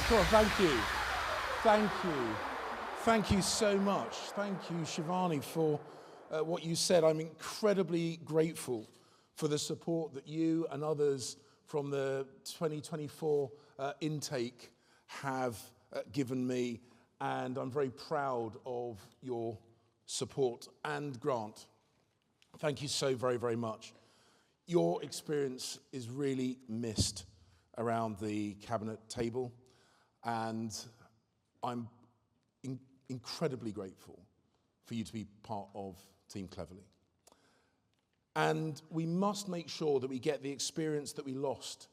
Oh, God, thank you. Thank you. Thank you so much. Thank you, Shivani, for what you said. I'm incredibly grateful for the support that you and others from the 2024 intake have given me, and I'm very proud of your support. And Grant, thank you so very, very much. Your experience is really missed around the cabinet table, and I'm incredibly grateful for you to be part of Team Cleverly. And we must make sure that we get the experience that we lost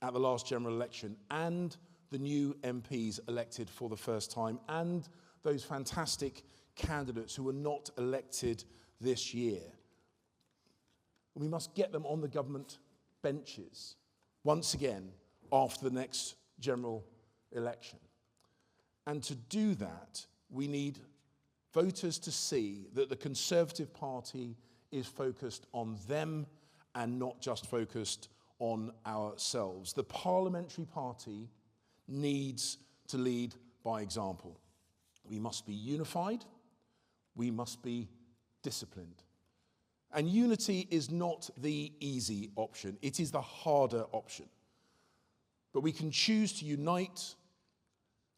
at the last general election, and the new MPs elected for the first time, and those fantastic candidates who were not elected this year. We must get them on the government benches once again after the next general election. And to do that, we need voters to see that the Conservative Party is focused on them and not just focused on ourselves. The parliamentary party needs to lead by example. We must be unified. We must be disciplined. And unity is not the easy option. It is the harder option. But we can choose to unite,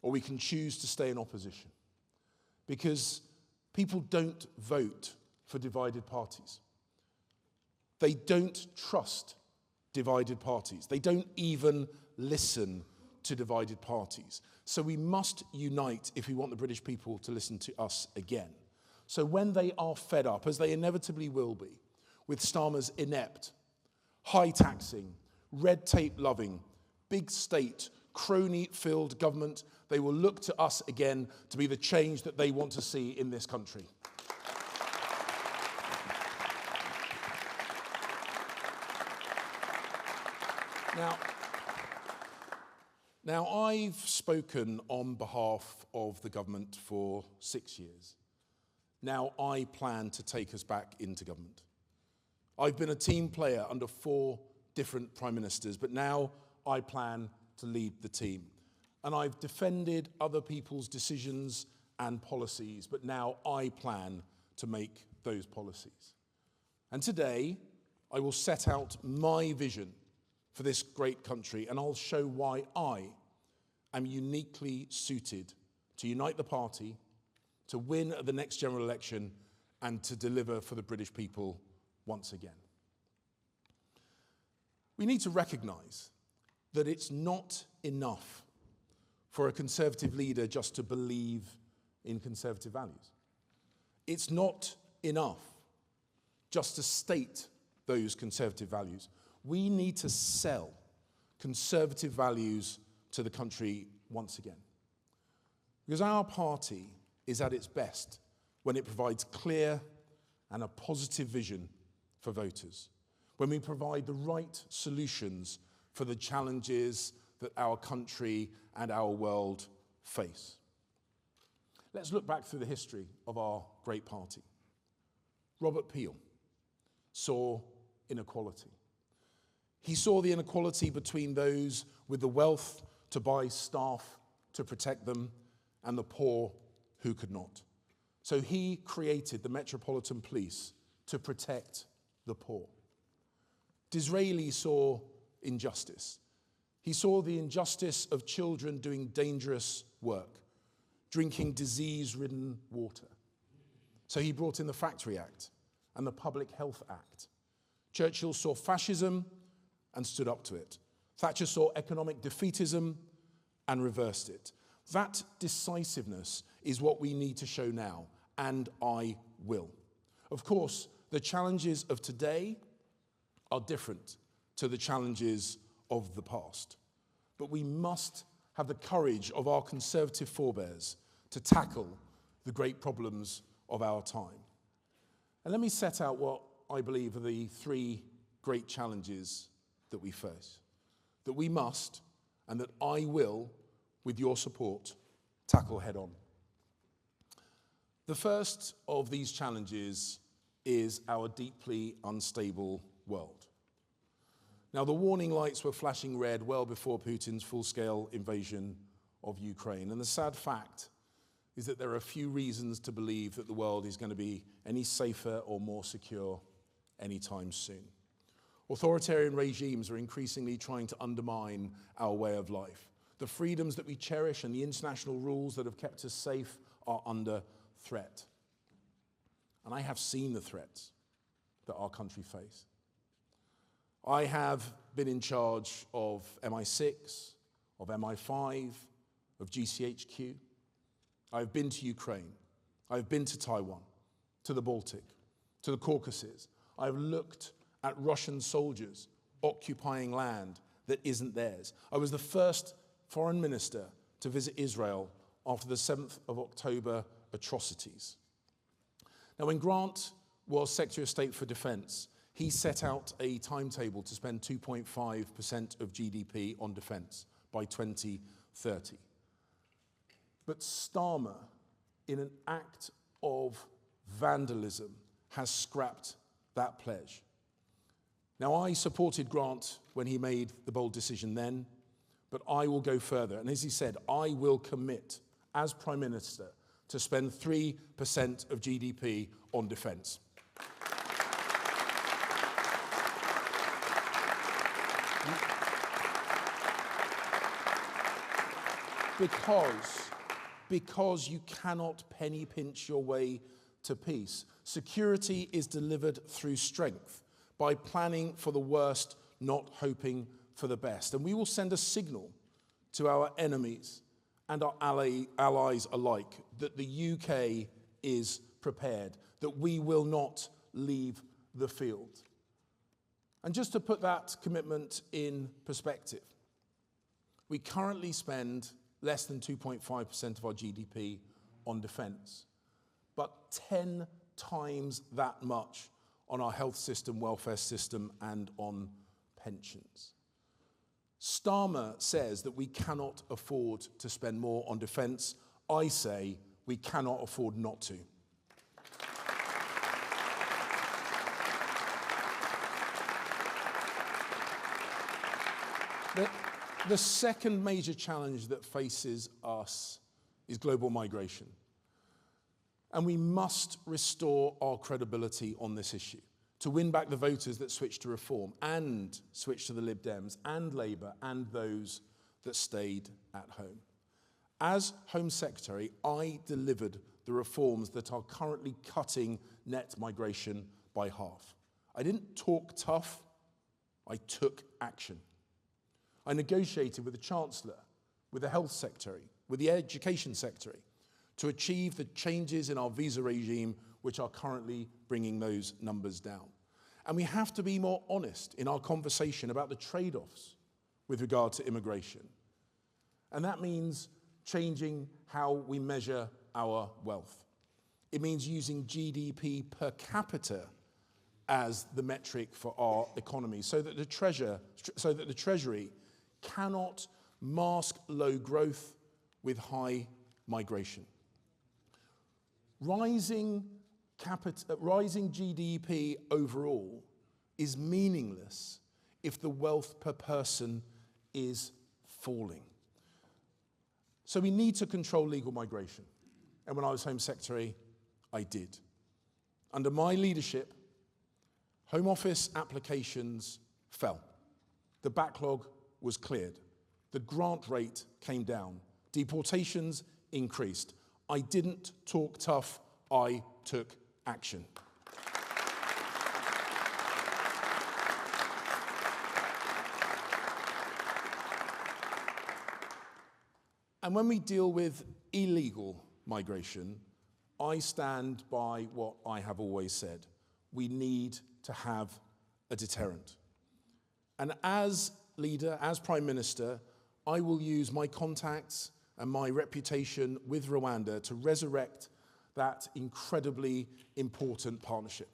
or we can choose to stay in opposition. Because people don't vote for divided parties. They don't trust divided parties. They don't even listen to divided parties. So we must unite if we want the British people to listen to us again. So when they are fed up, as they inevitably will be, with Starmer's inept, high taxing, red tape loving, big state, crony-filled government, they will look to us again to be the change that they want to see in this country. Now, I've spoken on behalf of the government for 6 years. Now I plan to take us back into government. I've been a team player under 4 different prime ministers, but now I plan to lead the team. And I've defended other people's decisions and policies, but now I plan to make those policies. And today, I will set out my vision for this great country, and I'll show why I am uniquely suited to unite the party, to win at the next general election, and to deliver for the British people once again. We need to recognise that it's not enough for a Conservative leader just to believe in Conservative values. It's not enough just to state those Conservative values. We need to sell Conservative values to the country once again. Because our party is at its best when it provides clear and a positive vision for voters, when we provide the right solutions for the challenges that our country and our world face. Let's look back through the history of our great party. Robert Peel saw inequality. He saw the inequality between those with the wealth to buy staff to protect them and the poor who could not. So he created the Metropolitan Police to protect the poor. Disraeli saw injustice. He saw the injustice of children doing dangerous work, drinking disease-ridden water. So he brought in the Factory Act and the Public Health Act. Churchill saw fascism and stood up to it. Thatcher saw economic defeatism and reversed it. That decisiveness is what we need to show now, and I will. Of course, the challenges of today are different to the challenges of the past. But we must have the courage of our Conservative forebears to tackle the great problems of our time. And let me set out what I believe are the 3 great challenges that we face, that we must, and that I will, with your support, tackle head on. The first of these challenges is our deeply unstable world. Now, the warning lights were flashing red well before Putin's full-scale invasion of Ukraine. And the sad fact is that there are few reasons to believe that the world is going to be any safer or more secure anytime soon. Authoritarian regimes are increasingly trying to undermine our way of life. The freedoms that we cherish and the international rules that have kept us safe are under threat. And I have seen the threats that our country face. I have been in charge of MI6, of MI5, of GCHQ. I've been to Ukraine. I've been to Taiwan, to the Baltic, to the Caucasus. I've looked at Russian soldiers occupying land that isn't theirs. I was the first foreign minister to visit Israel after the 7th of October atrocities. Now, when Grant was Secretary of State for Defence, he set out a timetable to spend 2.5% of GDP on defence by 2030. But Starmer, in an act of vandalism, has scrapped that pledge. Now, I supported Grant when he made the bold decision then, but I will go further. And as he said, I will commit, as Prime Minister, to spend 3% of GDP on defence. Because you cannot penny pinch your way to peace. Security is delivered through strength, by planning for the worst, not hoping for the best. And we will send a signal to our enemies and our allies alike that the UK is prepared, that we will not leave the field. And just to put that commitment in perspective, we currently spend less than 2.5% of our GDP on defence, but 10 times that much on our health system, welfare system, and on pensions. Starmer says that we cannot afford to spend more on defence. I say we cannot afford not to. The second major challenge that faces us is global migration. And we must restore our credibility on this issue to win back the voters that switched to Reform and switched to the Lib Dems and Labour and those that stayed at home. As Home Secretary, I delivered the reforms that are currently cutting net migration by half. I didn't talk tough, I took action. I negotiated with the Chancellor, with the Health Secretary, with the Education Secretary, to achieve the changes in our visa regime which are currently bringing those numbers down. And we have to be more honest in our conversation about the trade-offs with regard to immigration. And that means changing how we measure our wealth. It means using GDP per capita as the metric for our economy so that the Treasury cannot mask low growth with high migration. Rising GDP overall is meaningless if the wealth per person is falling. So we need to control legal migration. And when I was Home Secretary, I did. Under my leadership, Home Office applications fell. The backlog was cleared. The grant rate came down. Deportations increased. I didn't talk tough, I took action. And when we deal with illegal migration, I stand by what I have always said. We need to have a deterrent. And as leader, as Prime Minister, I will use my contacts and my reputation with Rwanda to resurrect that incredibly important partnership.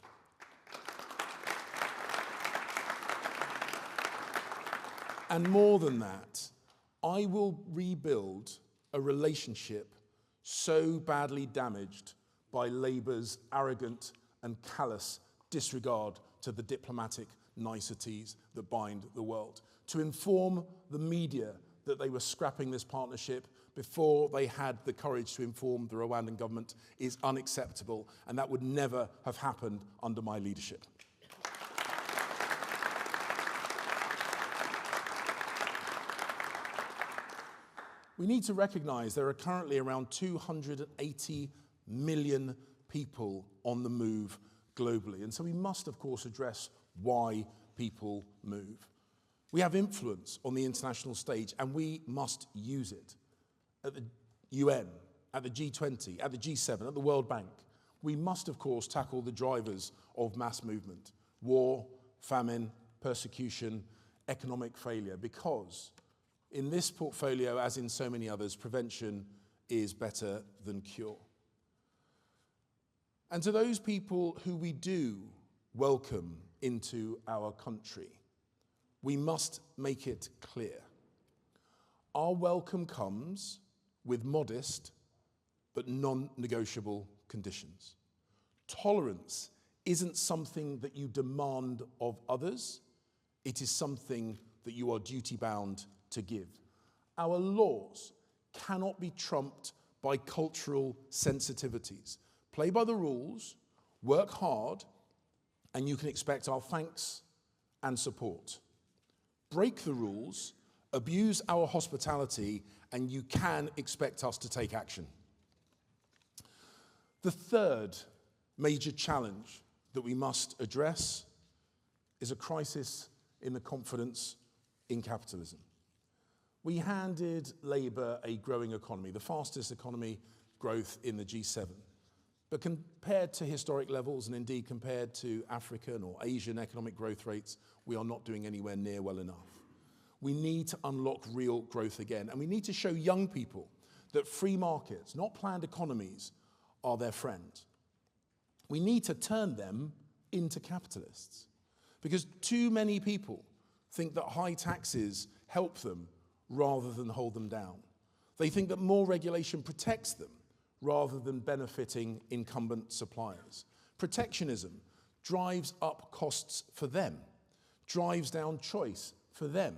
And more than that, I will rebuild a relationship so badly damaged by Labour's arrogant and callous disregard to the diplomatic niceties that bind the world. To inform the media that they were scrapping this partnership before they had the courage to inform the Rwandan government is unacceptable, and that would never have happened under my leadership. We need to recognize there are currently around 280 million people on the move globally. And so we must, of course, address why people move. We have influence on the international stage, and we must use it. At the UN, at the G20, at the G7, at the World Bank, we must, of course, tackle the drivers of mass movement: war, famine, persecution, economic failure, because in this portfolio, as in so many others, prevention is better than cure. And to those people who we do welcome into our country, we must make it clear. Our welcome comes with modest but non-negotiable conditions. Tolerance isn't something that you demand of others, it is something that you are duty-bound to give. Our laws cannot be trumped by cultural sensitivities. Play by the rules, work hard, and you can expect our thanks and support. Break the rules, abuse our hospitality, and you can expect us to take action. The third major challenge that we must address is a crisis in the confidence in capitalism. We handed Labour a growing economy, the fastest economy growth in the G7. But compared to historic levels, and indeed compared to African or Asian economic growth rates, we are not doing anywhere near well enough. We need to unlock real growth again, and we need to show young people that free markets, not planned economies, are their friend. We need to turn them into capitalists, because too many people think that high taxes help them rather than hold them down. They think that more regulation protects them rather than benefiting incumbent suppliers. Protectionism drives up costs for them, drives down choice for them,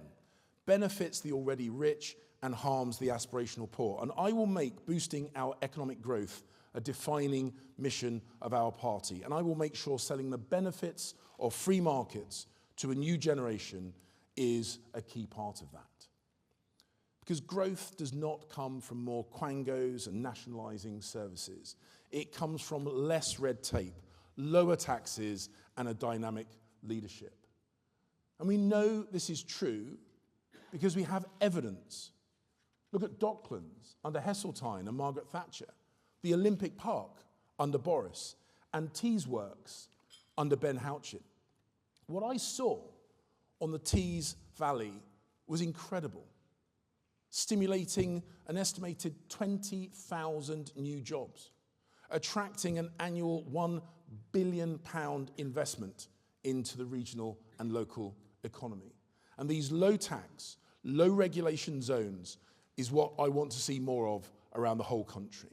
benefits the already rich and harms the aspirational poor. And I will make boosting our economic growth a defining mission of our party. And I will make sure selling the benefits of free markets to a new generation is a key part of that. Because growth does not come from more quangos and nationalising services. It comes from less red tape, lower taxes, and a dynamic leadership. And we know this is true because we have evidence. Look at Docklands under Heseltine and Margaret Thatcher, the Olympic Park under Boris, and Tees Works under Ben Houchin. What I saw on the Tees Valley was incredible, stimulating an estimated 20,000 new jobs, attracting an annual £1 billion investment into the regional and local economy. And these low tax, low regulation zones is what I want to see more of around the whole country.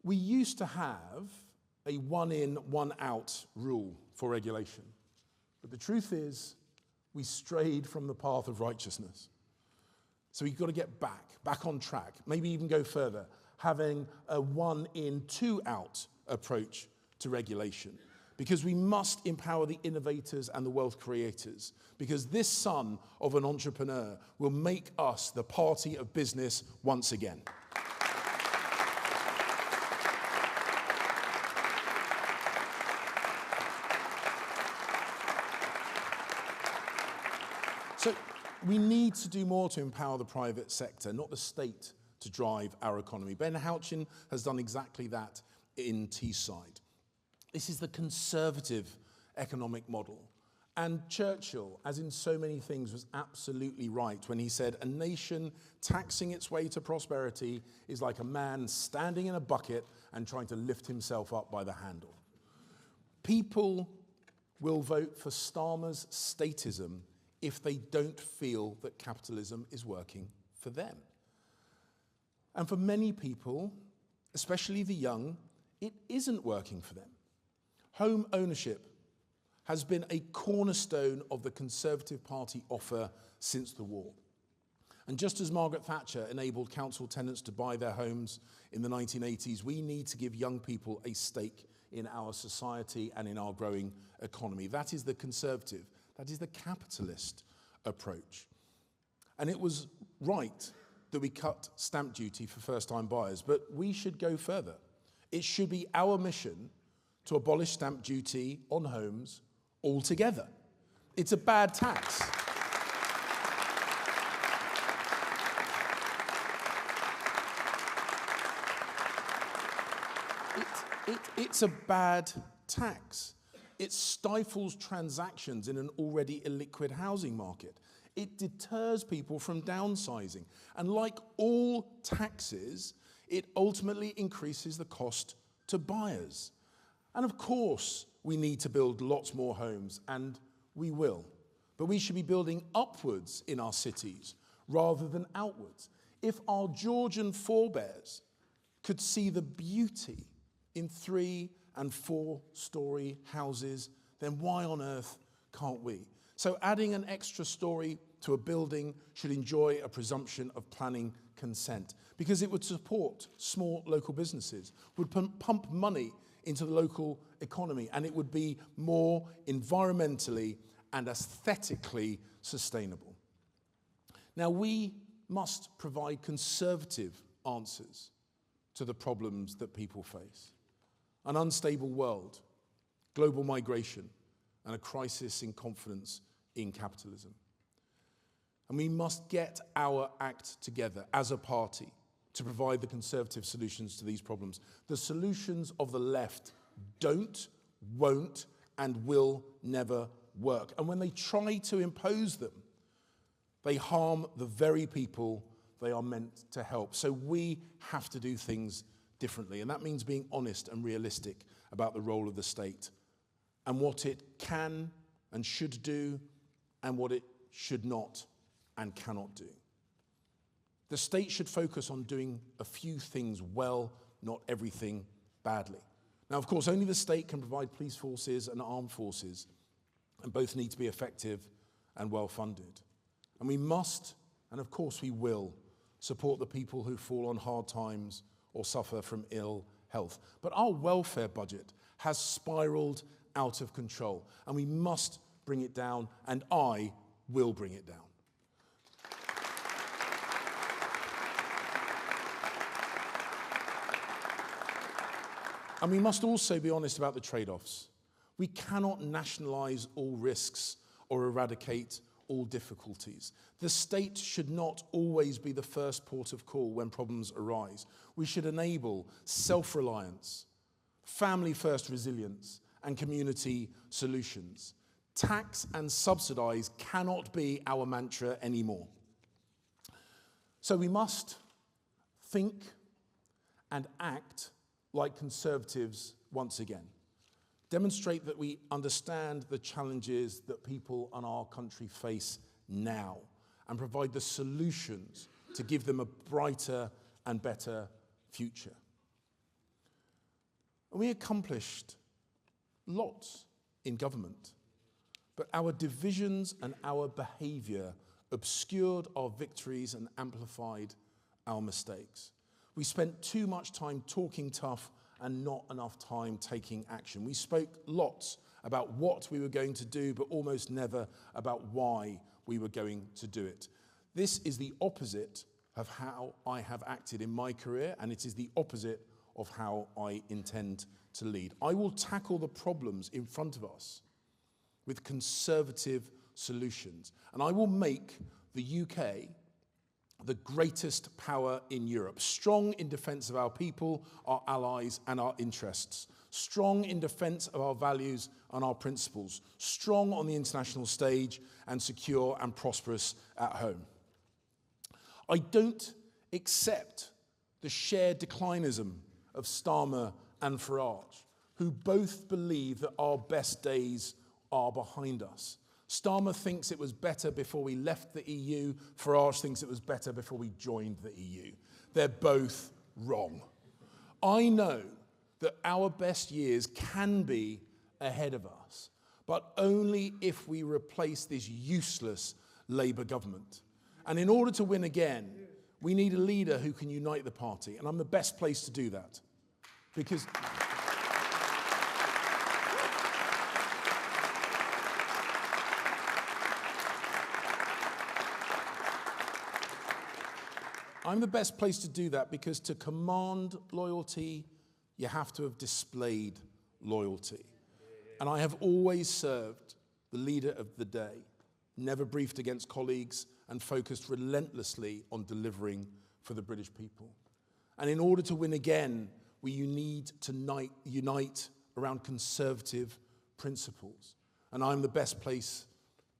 We used to have a one in, one out rule for regulation. But the truth is, we strayed from the path of righteousness. So we've got to get back on track, maybe even go further, having a one in, two out approach to regulation. Because we must empower the innovators and the wealth creators. Because this son of an entrepreneur will make us the party of business once again. So we need to do more to empower the private sector, not the state, to drive our economy. Ben Houchin has done exactly that in Teesside. This is the conservative economic model. And Churchill, as in so many things, was absolutely right when he said, a nation taxing its way to prosperity is like a man standing in a bucket and trying to lift himself up by the handle. People will vote for Starmer's statism if they don't feel that capitalism is working for them. And for many people, especially the young, it isn't working for them. Home ownership has been a cornerstone of the Conservative Party offer since the war. And just as Margaret Thatcher enabled council tenants to buy their homes in the 1980s, we need to give young people a stake in our society and in our growing economy. That is the Conservative, that is the capitalist approach. And it was right that we cut stamp duty for first-time buyers, but we should go further. It should be our mission to abolish stamp duty on homes altogether. It's a bad tax. It's a bad tax. It stifles transactions in an already illiquid housing market. It deters people from downsizing. And like all taxes, it ultimately increases the cost to buyers. And of course, we need to build lots more homes, and we will. But we should be building upwards in our cities rather than outwards. If our Georgian forebears could see the beauty in 3- and 4-story houses, then why on earth can't we? So adding an extra story to a building should enjoy a presumption of planning consent, because it would support small local businesses, would pump money into the local economy, and it would be more environmentally and aesthetically sustainable. Now, we must provide conservative answers to the problems that people face. An unstable world, global migration, and a crisis in confidence in capitalism. And we must get our act together as a party to provide the conservative solutions to these problems. The solutions of the left don't, won't, and will never work. And when they try to impose them, they harm the very people they are meant to help. So we have to do things differently, and that means being honest and realistic about the role of the state and what it can and should do and what it should not and cannot do. The state should focus on doing a few things well, not everything badly. Now, of course, only the state can provide police forces and armed forces, and both need to be effective and well-funded. And we must, and of course we will, support the people who fall on hard times or suffer from ill health. But our welfare budget has spiraled out of control, and we must bring it down, and I will bring it down. And we must also be honest about the trade-offs. We cannot nationalize all risks or eradicate all difficulties. The state should not always be the first port of call when problems arise. We should enable self-reliance, family-first resilience, and community solutions. Tax and subsidize cannot be our mantra anymore. So we must think and act like conservatives once again. Demonstrate that we understand the challenges that people in our country face now and provide the solutions to give them a brighter and better future. And we accomplished lots in government, but our divisions and our behaviour obscured our victories and amplified our mistakes. We spent too much time talking tough and not enough time taking action. We spoke lots about what we were going to do, but almost never about why we were going to do it. This is the opposite of how I have acted in my career, and it is the opposite of how I intend to lead. I will tackle the problems in front of us with conservative solutions, and I will make the UK the greatest power in Europe, strong in defence of our people, our allies, and our interests, strong in defence of our values and our principles, strong on the international stage, and secure and prosperous at home. I don't accept the shared declinism of Starmer and Farage, who both believe that our best days are behind us. Starmer thinks it was better before we left the EU. Farage thinks it was better before we joined the EU. They're both wrong. I know that our best years can be ahead of us, but only if we replace this useless Labour government. And in order to win again, we need a leader who can unite the party. And I'm the best place to do that. Because I'm the best place to do that because to command loyalty, you have to have displayed loyalty. And I have always served the leader of the day, never briefed against colleagues, and focused relentlessly on delivering for the British people. And in order to win again, we need to unite around conservative principles. And I'm the best place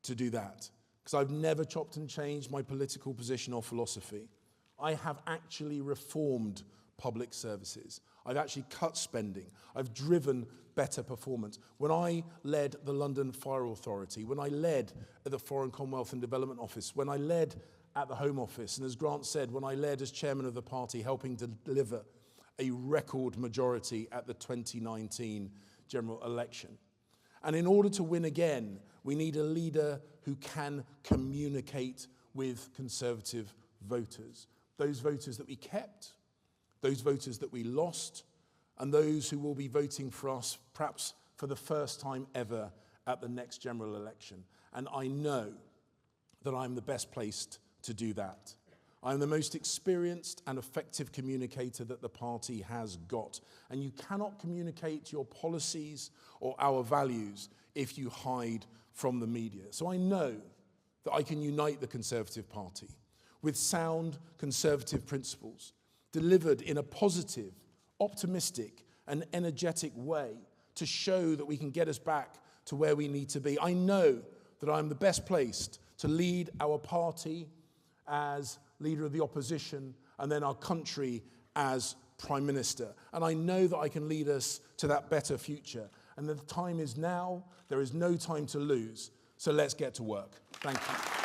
to do that because I've never chopped and changed my political position or philosophy. I have actually reformed public services. I've actually cut spending. I've driven better performance. When I led the London Fire Authority, when I led at the Foreign Commonwealth and Development Office, when I led at the Home Office, and as Grant said, when I led as chairman of the party, helping to deliver a record majority at the 2019 general election. And in order to win again, we need a leader who can communicate with Conservative voters. Those voters that we kept, those voters that we lost, and those who will be voting for us perhaps for the first time ever at the next general election. And I know that I'm the best placed to do that. I'm the most experienced and effective communicator that the party has got. And you cannot communicate your policies or our values if you hide from the media. So I know that I can unite the Conservative Party with sound conservative principles, delivered in a positive, optimistic, and energetic way to show that we can get us back to where we need to be. I know that I'm the best placed to lead our party as leader of the opposition and then our country as Prime Minister. And I know that I can lead us to that better future. And the time is now. There is no time to lose. So let's get to work. Thank you.